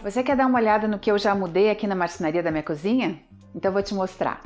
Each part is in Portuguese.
Você quer dar uma olhada no que eu já mudei aqui na marcenaria da minha cozinha? Então eu vou te mostrar.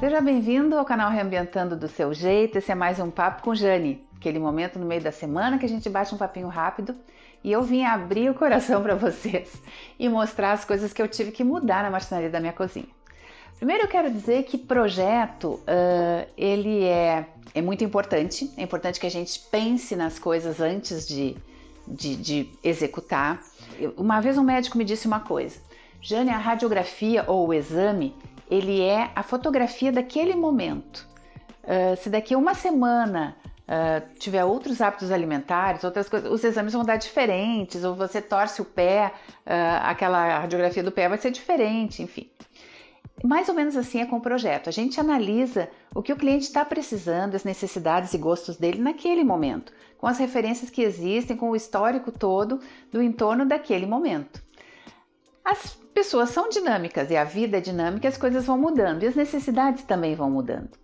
Seja bem-vindo ao canal Reambientando do Seu Jeito. Esse é mais um Papo com Jane, aquele momento no meio da semana que a gente bate um papinho rápido e eu vim abrir o coração para vocês e mostrar as coisas que eu tive que mudar na marcenaria da minha cozinha. Primeiro eu quero dizer que projeto, ele é muito importante. É importante que a gente pense nas coisas antes de executar. Uma vez um médico me disse uma coisa: Jane, a radiografia ou o exame, ele é a fotografia daquele momento. Se daqui a uma semana tiver outros hábitos alimentares, outras coisas, os exames vão dar diferentes, ou você torce o pé, aquela radiografia do pé vai ser diferente, enfim. Mais ou menos assim é com o projeto. A gente analisa o que o cliente está precisando, as necessidades e gostos dele naquele momento, com as referências que existem, com o histórico todo do entorno daquele momento. As pessoas são dinâmicas e a vida é dinâmica, as coisas vão mudando e as necessidades também vão mudando.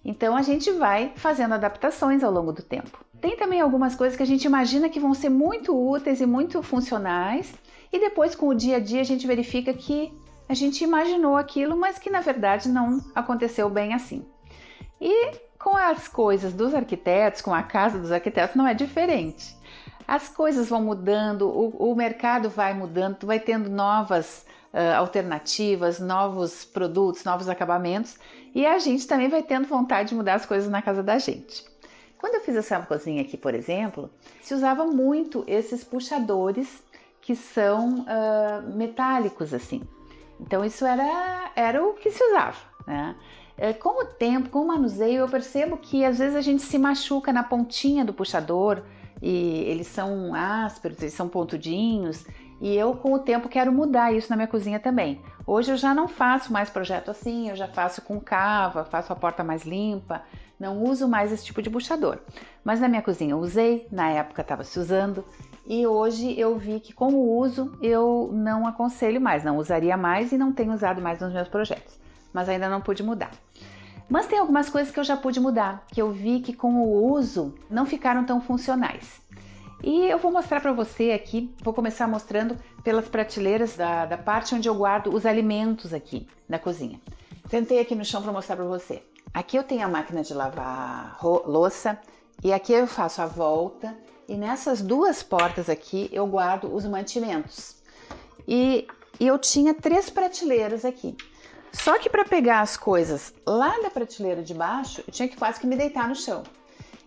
Então a gente vai fazendo adaptações ao longo do tempo. Tem também algumas coisas que a gente imagina que vão ser muito úteis e muito funcionais e depois com o dia a dia a gente verifica que a gente imaginou aquilo, mas que na verdade não aconteceu bem assim. E com as coisas dos arquitetos, com a casa dos arquitetos, não é diferente. As coisas vão mudando, o mercado vai mudando, vai tendo novas alternativas, novos produtos, novos acabamentos e a gente também vai tendo vontade de mudar as coisas na casa da gente. Quando eu fiz essa cozinha aqui, por exemplo, se usava muito esses puxadores que são metálicos assim. Então isso era o que se usava, né? Com o tempo, com o manuseio, eu percebo que às vezes a gente se machuca na pontinha do puxador e eles são ásperos, eles são pontudinhos e eu com o tempo quero mudar isso na minha cozinha também. Hoje eu já não faço mais projeto assim, eu já faço com cava, faço a porta mais limpa, não uso mais esse tipo de puxador. Mas na minha cozinha eu usei, na época estava se usando e hoje eu vi que com o uso eu não aconselho mais, não usaria mais e não tenho usado mais nos meus projetos, mas ainda não pude mudar. Mas tem algumas coisas que eu já pude mudar, que eu vi que com o uso não ficaram tão funcionais. E eu vou mostrar para você aqui, vou começar mostrando pelas prateleiras da parte onde eu guardo os alimentos aqui na cozinha. Sentei aqui no chão para mostrar para você. Aqui eu tenho a máquina de lavar louça e aqui eu faço a volta e nessas duas portas aqui eu guardo os mantimentos. E eu tinha 3 prateleiras aqui. Só que para pegar as coisas lá da prateleira de baixo, eu tinha que quase que me deitar no chão.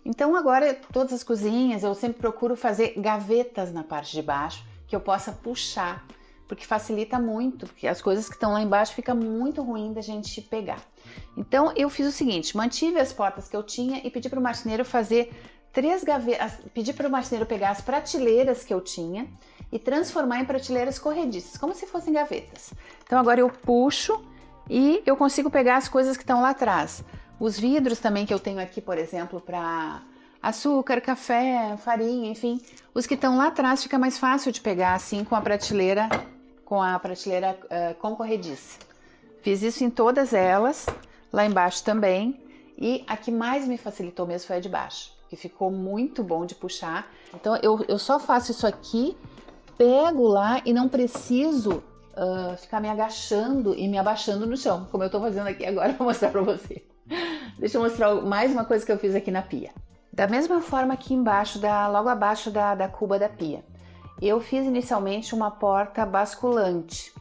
Então agora todas as cozinhas eu sempre procuro fazer gavetas na parte de baixo que eu possa puxar, porque facilita muito, porque as coisas que estão lá embaixo fica muito ruim da gente pegar. Então eu fiz o seguinte, mantive as portas que eu tinha e pedi para o marceneiro fazer 3 gavetas, pedi para o marceneiro pegar as prateleiras que eu tinha e transformar em prateleiras corrediças, como se fossem gavetas. Então agora eu puxo e eu consigo pegar as coisas que estão lá atrás. Os vidros também que eu tenho aqui, por exemplo, para açúcar, café, farinha, enfim. Os que estão lá atrás fica mais fácil de pegar assim com a prateleira com corrediça. Fiz isso em todas elas, lá embaixo também. E a que mais me facilitou mesmo foi a de baixo, que ficou muito bom de puxar. Então eu só faço isso aqui, pego lá e não preciso ficar me agachando e me abaixando no chão, como eu estou fazendo aqui agora para mostrar para você. Deixa eu mostrar mais uma coisa que eu fiz aqui na pia. Da mesma forma aqui embaixo, logo abaixo da cuba da pia, eu fiz inicialmente uma porta basculante.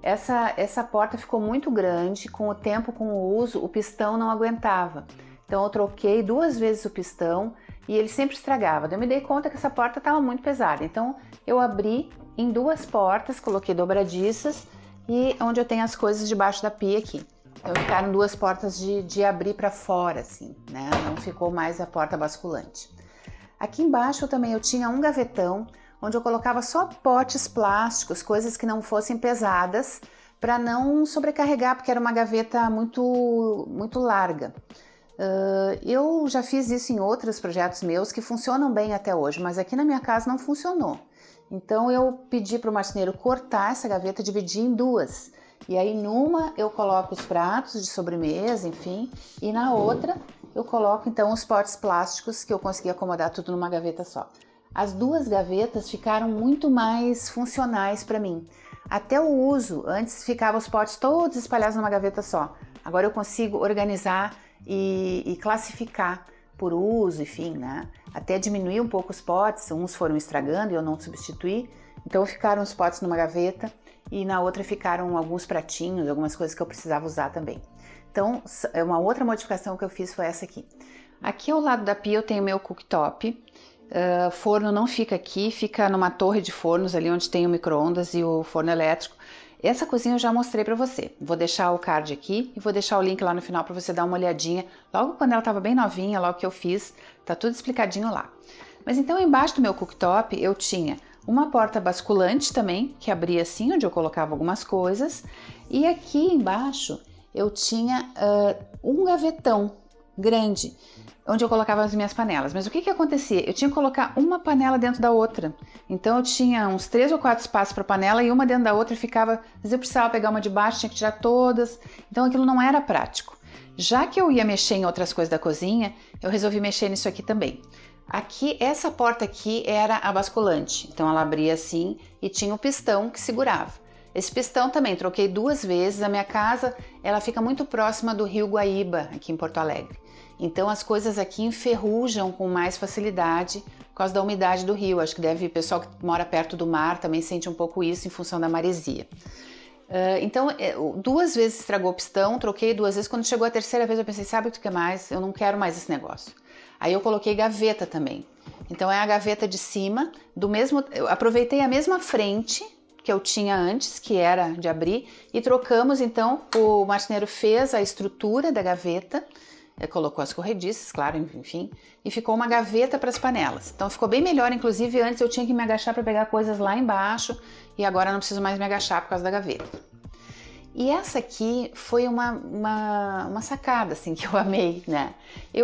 Essa porta ficou muito grande, com o tempo, com o uso, o pistão não aguentava. Então eu troquei 2 vezes o pistão e ele sempre estragava. Eu me dei conta que essa porta estava muito pesada. Então eu abri em 2 portas, coloquei dobradiças e onde eu tenho as coisas debaixo da pia aqui. Então ficaram 2 portas de abrir para fora, assim, né? Não ficou mais a porta basculante. Aqui embaixo também eu tinha um gavetão, onde eu colocava só potes plásticos, coisas que não fossem pesadas, para não sobrecarregar, porque era uma gaveta muito larga. Eu já fiz isso em outros projetos meus que funcionam bem até hoje, mas aqui na minha casa não funcionou. Então eu pedi para o marceneiro cortar essa gaveta, dividir em 2. E aí numa eu coloco os pratos de sobremesa, enfim, e na outra eu coloco então os potes plásticos que eu consegui acomodar tudo numa gaveta só. As duas gavetas ficaram muito mais funcionais para mim. Até o uso, antes ficavam os potes todos espalhados numa gaveta só. Agora eu consigo organizar e classificar por uso, enfim, né? Até diminuir um pouco os potes, uns foram estragando e eu não substituí. Então ficaram os potes numa gaveta e na outra ficaram alguns pratinhos, algumas coisas que eu precisava usar também. Então, uma outra modificação que eu fiz foi essa aqui. Aqui ao lado da pia eu tenho meu cooktop. Forno não fica aqui, fica numa torre de fornos ali onde tem o micro-ondas e o forno elétrico. Essa cozinha eu já mostrei para você. Vou deixar o card aqui e vou deixar o link lá no final para você dar uma olhadinha. Logo quando ela estava bem novinha, logo que eu fiz, tá tudo explicadinho lá. Mas então embaixo do meu cooktop eu tinha uma porta basculante também, que abria assim, onde eu colocava algumas coisas. E aqui embaixo eu tinha um gavetão grande, onde eu colocava as minhas panelas. Mas o que acontecia? Eu tinha que colocar uma panela dentro da outra. Então eu tinha uns 3 ou 4 espaços para panela e uma dentro da outra ficava... Às vezes eu precisava pegar uma de baixo, tinha que tirar todas. Então aquilo não era prático. Já que eu ia mexer em outras coisas da cozinha, eu resolvi mexer nisso aqui também. Aqui, essa porta aqui era a basculante. Então ela abria assim e tinha o pistão que segurava. Esse pistão também troquei 2 vezes. A minha casa, ela fica muito próxima do Rio Guaíba, aqui em Porto Alegre. Então as coisas aqui enferrujam com mais facilidade por causa da umidade do rio. Acho que o pessoal que mora perto do mar também sente um pouco isso em função da maresia. Então 2 vezes estragou o pistão, troquei 2 vezes. Quando chegou a 3ª vez eu pensei, sabe o que é mais? Eu não quero mais esse negócio. Aí eu coloquei gaveta também. Então é a gaveta de cima, eu aproveitei a mesma frente que eu tinha antes, que era de abrir, e trocamos então, o marceneiro fez a estrutura da gaveta, colocou as corrediças, claro, enfim, e ficou uma gaveta para as panelas. Então ficou bem melhor, inclusive antes eu tinha que me agachar para pegar coisas lá embaixo, e agora não preciso mais me agachar por causa da gaveta. E essa aqui foi uma sacada, assim, que eu amei, né?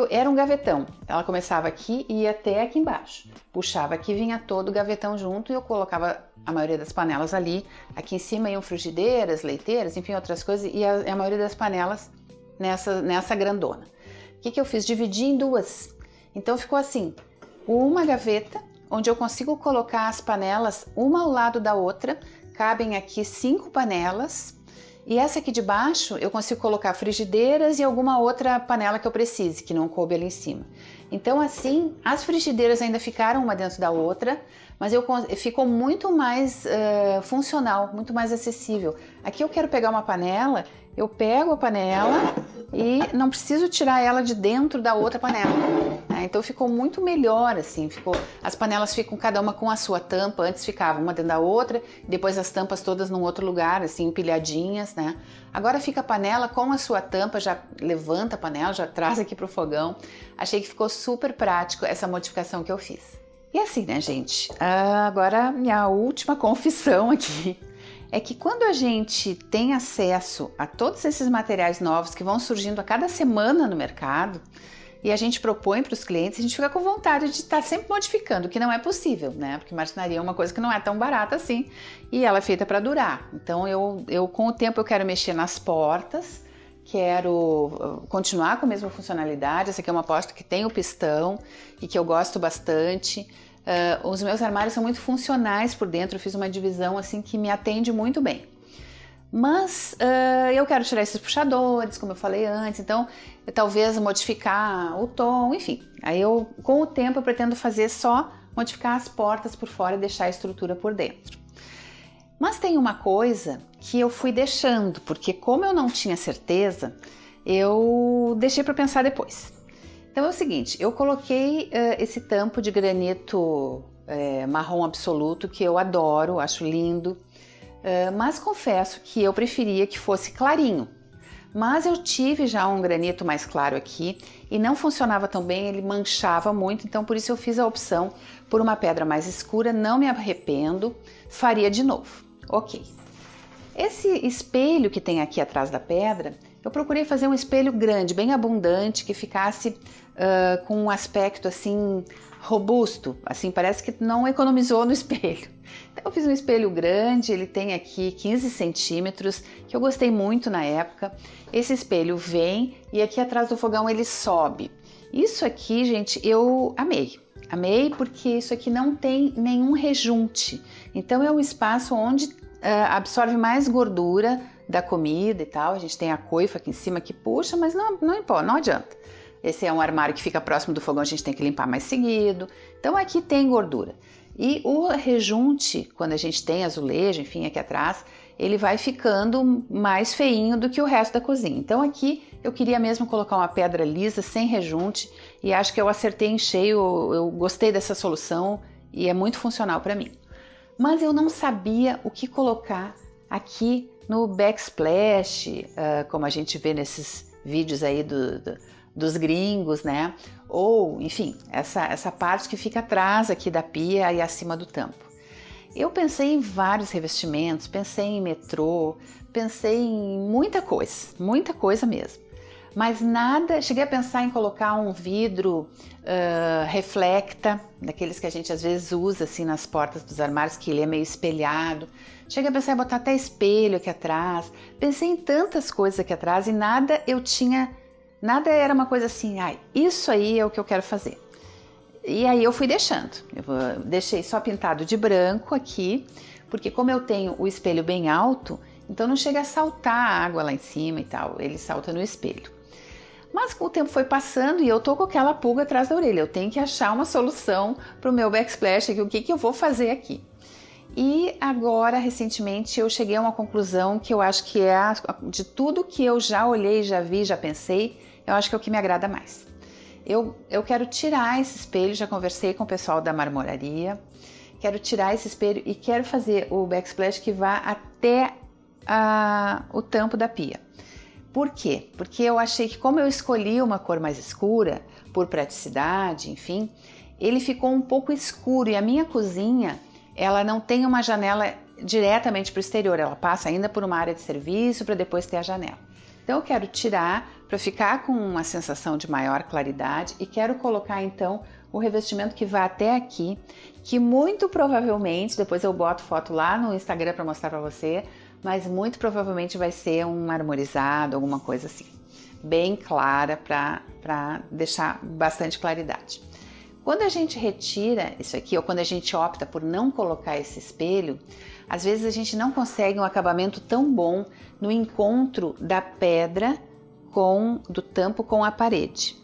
Era um gavetão, ela começava aqui e ia até aqui embaixo. Puxava aqui, vinha todo o gavetão junto e eu colocava a maioria das panelas ali. Aqui em cima iam frigideiras, leiteiras, enfim, outras coisas, e a maioria das panelas nessa grandona. O que eu fiz? Dividi em 2. Então ficou assim, uma gaveta, onde eu consigo colocar as panelas uma ao lado da outra, cabem aqui 5 panelas, e essa aqui de baixo eu consigo colocar frigideiras e alguma outra panela que eu precise, que não coube ali em cima. Então assim, as frigideiras ainda ficaram uma dentro da outra, mas ficou muito mais funcional, muito mais acessível. Aqui eu quero pegar uma panela, eu pego a panela e não preciso tirar ela de dentro da outra panela. Então ficou muito melhor, assim, as panelas ficam cada uma com a sua tampa. Antes ficava uma dentro da outra, depois as tampas todas num outro lugar, assim, empilhadinhas, né? Agora fica a panela com a sua tampa, já levanta a panela, já traz aqui pro fogão. Achei que ficou super prático essa modificação que eu fiz. E assim, né, gente? Agora minha última confissão aqui é que quando a gente tem acesso a todos esses materiais novos que vão surgindo a cada semana no mercado, e a gente propõe para os clientes, a gente fica com vontade de estar sempre modificando, o que não é possível, né? Porque marcenaria é uma coisa que não é tão barata assim e ela é feita para durar. Então eu com o tempo eu quero mexer nas portas, quero continuar com a mesma funcionalidade. Essa aqui é uma porta que tem o pistão e que eu gosto bastante. Os meus armários são muito funcionais por dentro, eu fiz uma divisão assim que me atende muito bem. Mas eu quero tirar esses puxadores, como eu falei antes, então talvez modificar o tom, enfim. Aí com o tempo eu pretendo fazer só modificar as portas por fora e deixar a estrutura por dentro. Mas tem uma coisa que eu fui deixando, porque como eu não tinha certeza, eu deixei para pensar depois. Então é o seguinte, eu coloquei esse tampo de granito marrom absoluto, que eu adoro, acho lindo. Mas confesso que eu preferia que fosse clarinho. Mas eu tive já um granito mais claro aqui e não funcionava tão bem, ele manchava muito, então por isso eu fiz a opção por uma pedra mais escura, não me arrependo, faria de novo. Ok. Esse espelho que tem aqui atrás da pedra, eu procurei fazer um espelho grande, bem abundante, que ficasse com um aspecto assim robusto, assim parece que não economizou no espelho. Então eu fiz um espelho grande, ele tem aqui 15 centímetros, que eu gostei muito na época. Esse espelho vem e aqui atrás do fogão ele sobe. Isso aqui, gente, eu amei. Amei porque isso aqui não tem nenhum rejunte. Então é um espaço onde absorve mais gordura da comida e tal. A gente tem a coifa aqui em cima que puxa, mas não importa, não adianta. Esse é um armário que fica próximo do fogão, a gente tem que limpar mais seguido. Então aqui tem gordura. E o rejunte, quando a gente tem azulejo, enfim, aqui atrás, ele vai ficando mais feinho do que o resto da cozinha. Então aqui eu queria mesmo colocar uma pedra lisa, sem rejunte, e acho que eu acertei em cheio, eu gostei dessa solução e é muito funcional para mim. Mas eu não sabia o que colocar aqui no backsplash, como a gente vê nesses vídeos aí dos gringos, né? Ou, enfim, essa parte que fica atrás aqui da pia e acima do tampo. Eu pensei em vários revestimentos, pensei em metrô, pensei em muita coisa mesmo. Mas nada, cheguei a pensar em colocar um vidro reflecta, daqueles que a gente às vezes usa assim nas portas dos armários, que ele é meio espelhado. Cheguei a pensar em botar até espelho aqui atrás. Pensei em tantas coisas aqui atrás e nada era uma coisa assim, isso aí é o que eu quero fazer. E aí eu fui deixando, deixei só pintado de branco aqui, porque como eu tenho o espelho bem alto, então não chega a saltar a água lá em cima e tal, ele salta no espelho. Mas o tempo foi passando e eu tô com aquela pulga atrás da orelha, eu tenho que achar uma solução para o meu backsplash aqui, o que eu vou fazer aqui. E agora, recentemente, eu cheguei a uma conclusão que eu acho que é de tudo que eu já olhei, já vi, já pensei, eu acho que é o que me agrada mais. Eu quero tirar esse espelho, já conversei com o pessoal da marmoraria, quero tirar esse espelho e quero fazer o backsplash que vá até o tampo da pia. Por quê? Porque eu achei que como eu escolhi uma cor mais escura, por praticidade, enfim, ele ficou um pouco escuro e a minha cozinha, ela não tem uma janela diretamente para o exterior, ela passa ainda por uma área de serviço para depois ter a janela. Então eu quero tirar para ficar com uma sensação de maior claridade e quero colocar então o revestimento que vai até aqui, que muito provavelmente, depois eu boto foto lá no Instagram para mostrar para você, mas muito provavelmente vai ser um marmorizado, alguma coisa assim, bem clara para deixar bastante claridade. Quando a gente retira isso aqui, ou quando a gente opta por não colocar esse espelho, às vezes a gente não consegue um acabamento tão bom no encontro da pedra do tampo com a parede.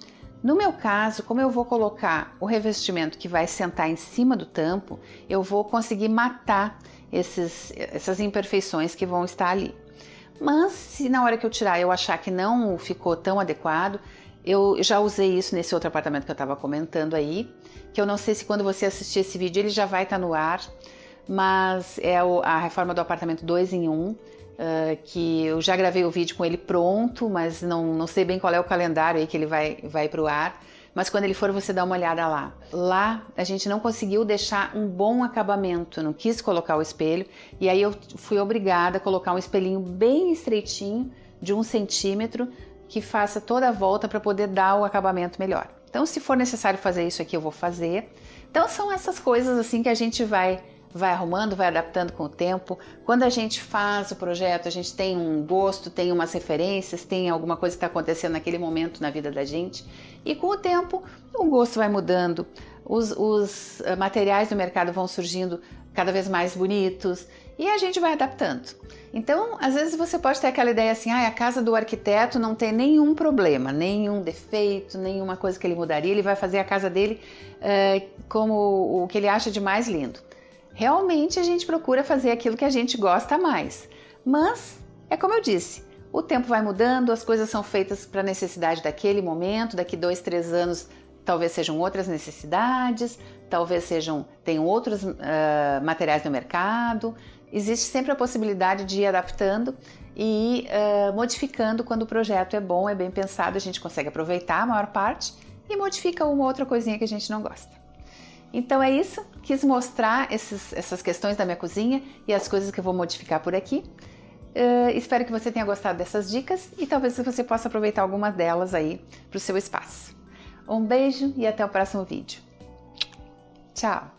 No meu caso, como eu vou colocar o revestimento que vai sentar em cima do tampo, eu vou conseguir matar essas imperfeições que vão estar ali. Mas se na hora que eu tirar eu achar que não ficou tão adequado, eu já usei isso nesse outro apartamento que eu estava comentando aí, que eu não sei se quando você assistir esse vídeo ele já vai estar no ar, mas é a reforma do apartamento 2 em 1, que eu já gravei o vídeo com ele pronto, mas não sei bem qual é o calendário aí que ele vai para o ar, mas quando ele for você dá uma olhada lá. Lá a gente não conseguiu deixar um bom acabamento, não quis colocar o espelho, e aí eu fui obrigada a colocar um espelhinho bem estreitinho, de 1 centímetro, que faça toda a volta para poder dar o acabamento melhor. Então se for necessário fazer isso aqui eu vou fazer. Então são essas coisas assim que a gente vai arrumando, vai adaptando com o tempo. Quando a gente faz o projeto, a gente tem um gosto, tem umas referências, tem alguma coisa que está acontecendo naquele momento na vida da gente. E com o tempo, o gosto vai mudando, os materiais do mercado vão surgindo cada vez mais bonitos e a gente vai adaptando. Então, às vezes você pode ter aquela ideia assim, a casa do arquiteto não tem nenhum problema, nenhum defeito, nenhuma coisa que ele mudaria, ele vai fazer a casa dele como o que ele acha de mais lindo. Realmente a gente procura fazer aquilo que a gente gosta mais, mas é como eu disse, o tempo vai mudando, as coisas são feitas para a necessidade daquele momento, daqui 2, 3 anos talvez sejam outras necessidades, talvez tenham outros materiais no mercado, existe sempre a possibilidade de ir adaptando e modificando quando o projeto é bom, é bem pensado, a gente consegue aproveitar a maior parte e modifica uma outra coisinha que a gente não gosta. Então é isso, quis mostrar essas questões da minha cozinha e as coisas que eu vou modificar por aqui. Espero que você tenha gostado dessas dicas e talvez você possa aproveitar algumas delas aí para o seu espaço. Um beijo e até o próximo vídeo. Tchau!